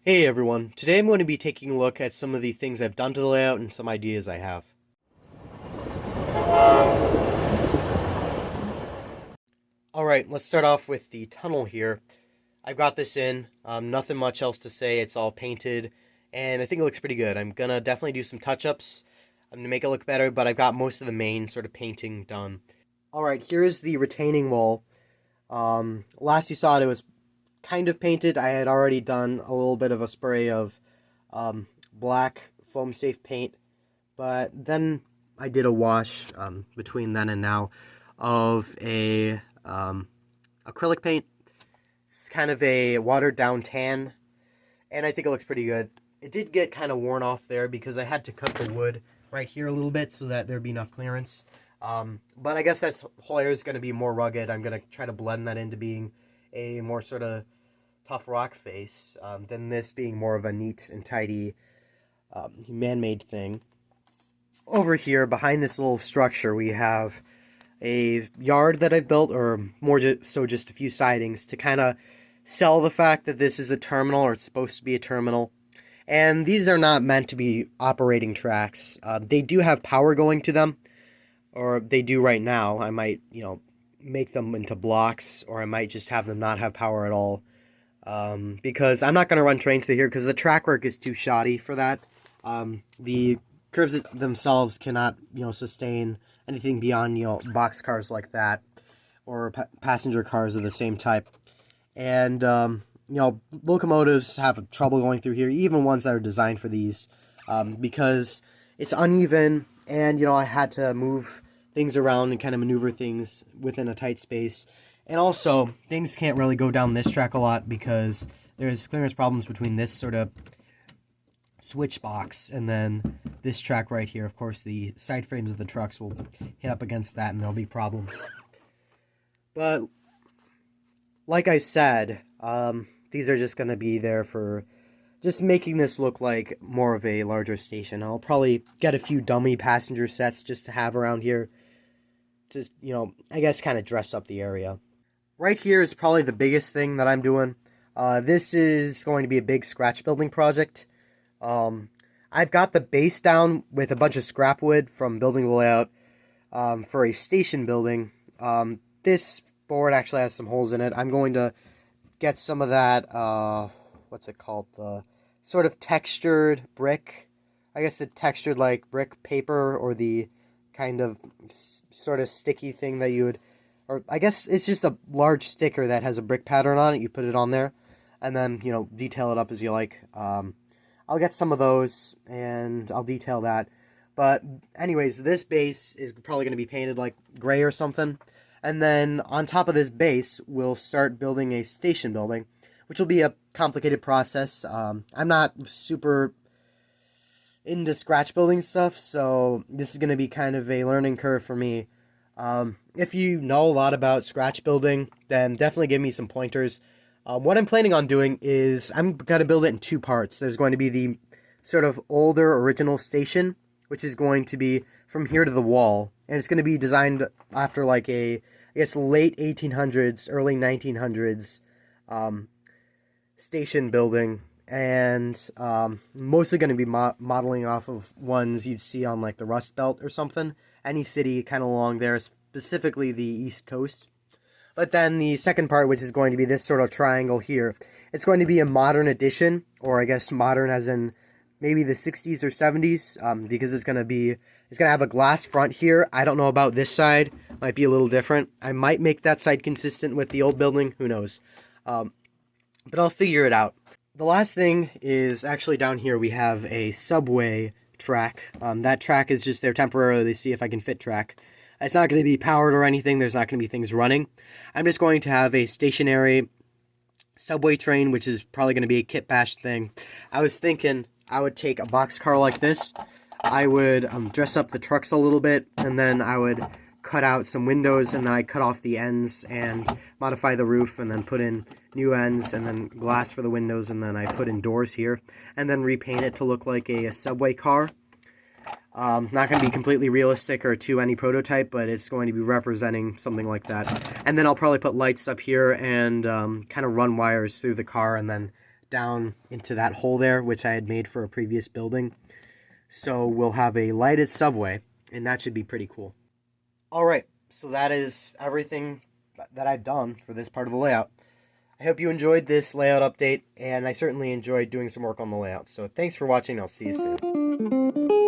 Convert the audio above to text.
Hey everyone, today I'm going to be taking a look at some of the things I've done to the layout and some ideas I have. Alright, let's start off with the tunnel here. I've got this in, nothing much else to say, it's all painted, and I think it looks pretty good. I'm gonna definitely do some touch-ups, I'm gonna make it look better, but I've got most of the main sort of painting done. Alright, here is the retaining wall. Last you saw it was kind of painted. I had already done a little bit of a spray of black foam safe paint, but then I did a wash between then and now of a acrylic paint. It's kind of a watered down tan, and I think it looks pretty good. It did get kind of worn off there because I had to cut the wood right here a little bit so that there'd be enough clearance. But I guess this whole area is going to be more rugged. I'm going to try to blend that into being a more sort of tough rock face than this being more of a neat and tidy man-made thing. Over here, behind this little structure, we have a yard that I've built, or more so just a few sidings, to kind of sell the fact that this is a terminal, or it's supposed to be a terminal. And these are not meant to be operating tracks. They do have power going to them, or they do right now. I might, make them into blocks, or I might just have them not have power at all. Because I'm not going to run trains through here because the track work is too shoddy for that. The curves themselves cannot, sustain anything beyond, box cars like that, or passenger cars of the same type. And, locomotives have trouble going through here, even ones that are designed for these, because it's uneven, and, I had to move things around and kind of maneuver things within a tight space. And also, things can't really go down this track a lot because there's clearance problems between this sort of switch box and then this track right here. Of course, the side frames of the trucks will hit up against that and there'll be problems. But, like I said, these are just going to be there for just making this look like more of a larger station. I'll probably get a few dummy passenger sets just to have around here to, I guess kind of dress up the area. Right here is probably the biggest thing that I'm doing. This is going to be a big scratch building project. I've got the base down with a bunch of scrap wood from building the layout for a station building. This board actually has some holes in it. I'm going to get some of that, what's it called? The sort of textured brick. I guess the textured like brick paper, or the kind of sort of sticky thing that you would, or I guess it's just a large sticker that has a brick pattern on it. You put it on there and then, detail it up as you like. I'll get some of those and I'll detail that. But anyways, this base is probably going to be painted like gray or something. And then on top of this base, we'll start building a station building, which will be a complicated process. I'm not super into scratch building stuff, so this is going to be kind of a learning curve for me. If you know a lot about scratch building, then definitely give me some pointers. What I'm planning on doing is I'm going to build it in two parts. There's going to be the sort of older original station, which is going to be from here to the wall, and it's going to be designed after like a, I guess, late 1800s, early 1900s station building. And mostly going to be modeling off of ones you'd see on like the Rust Belt or something. Any city kind of along there, specifically the East Coast. But then the second part, which is going to be this sort of triangle here, it's going to be a modern edition, or I guess modern as in maybe the 60s or 70s, because it's going to have a glass front here. I don't know about this side. Might be a little different. I might make that side consistent with the old building. Who knows? But I'll figure it out. The last thing is actually down here we have a subway track. That track is just there temporarily to see if I can fit track. It's not going to be powered or anything. There's not going to be things running. I'm just going to have a stationary subway train, which is probably going to be a kit bash thing. I was thinking I would take a boxcar like this. I would dress up the trucks a little bit, and then I would cut out some windows, and then I'd cut off the ends and modify the roof, and then put in new ends, and then glass for the windows, and then I put in doors here, and then repaint it to look like a subway car. Not going to be completely realistic or to any prototype, but it's going to be representing something like that. And then I'll probably put lights up here and kind of run wires through the car and then down into that hole there, which I had made for a previous building. So we'll have a lighted subway, and that should be pretty cool. All right, so that is everything that I've done for this part of the layout. I hope you enjoyed this layout update, and I certainly enjoyed doing some work on the layout. So thanks for watching, I'll see you soon.